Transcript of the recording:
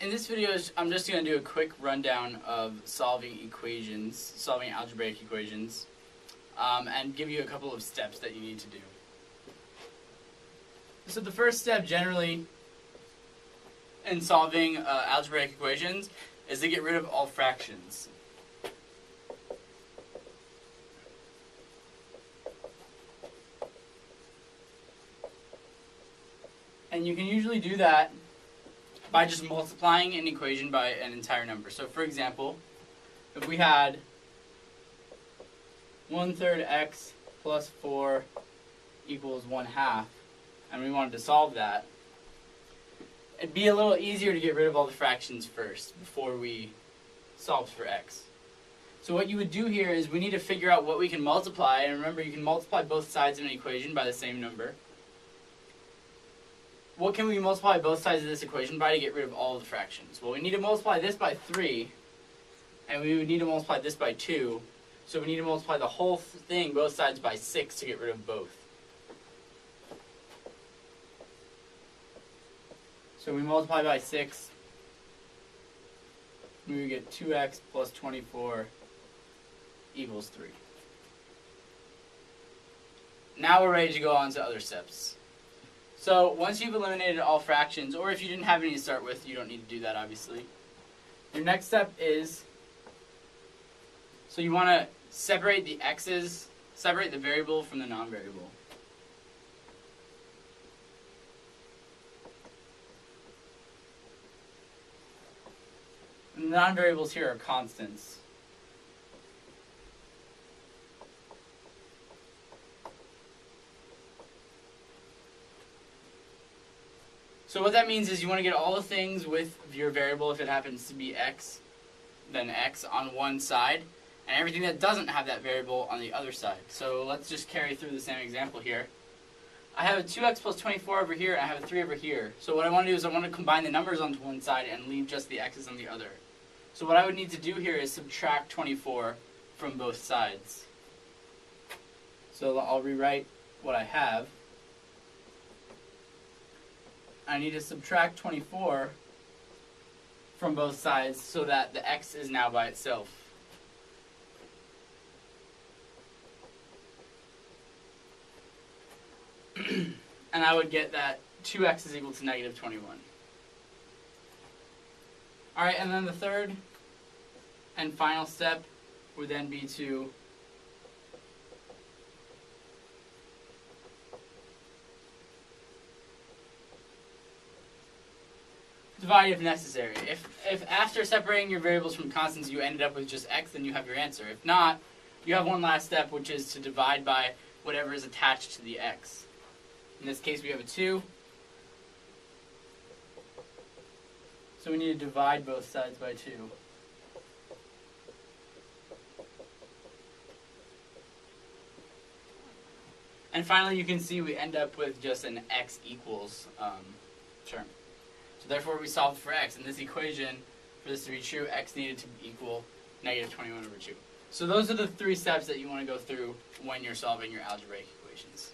In this video, I'm just going to do a quick rundown of solving algebraic equations, and give you a couple of steps that you need to do. So the first step generally in solving algebraic equations is to get rid of all fractions. And you can usually do that by just multiplying an equation by an entire number. So for example, if we had 1/3 x plus 4 equals 1/2, and we wanted to solve that, it'd be a little easier to get rid of all the fractions first before we solved for x. So what you would do here is we need to figure out what we can multiply, and remember you can multiply both sides of an equation by the same number. What can we multiply both sides of this equation by to get rid of all of the fractions? Well, we need to multiply this by 3, and we would need to multiply this by 2, so we need to multiply the whole thing, both sides, by 6 to get rid of both. So we multiply by 6, we would get 2x plus 24 equals 3. Now we're ready to go on to other steps. So once you've eliminated all fractions, or if you didn't have any to start with, you don't need to do that obviously. Your next step is, so you want to separate the x's, separate the variable from the non-variable. And the non-variables here are constants. So what that means is you want to get all the things with your variable, if it happens to be x, then x on one side, and everything that doesn't have that variable on the other side. So let's just carry through the same example here. I have a 2x plus 24 over here, and I have a 3 over here. So what I want to do is I want to combine the numbers onto one side and leave just the x's on the other. So what I would need to do here is subtract 24 from both sides. So I'll rewrite what I have. I need to subtract 24 from both sides so that the x is now by itself. And I would get that 2x is equal to negative 21. Alright, and then the third and final step would then be to divide if necessary. If after separating your variables from constants you ended up with just x, then you have your answer. If not, you have one last step, which is to divide by whatever is attached to the x. In this case we have a 2. So we need to divide both sides by 2. And finally you can see we end up with just an x equals term. So therefore we solved for x. In this equation, for this to be true, x needed to equal negative 21 over 2. So those are the 3 steps that you want to go through when you're solving your algebraic equations.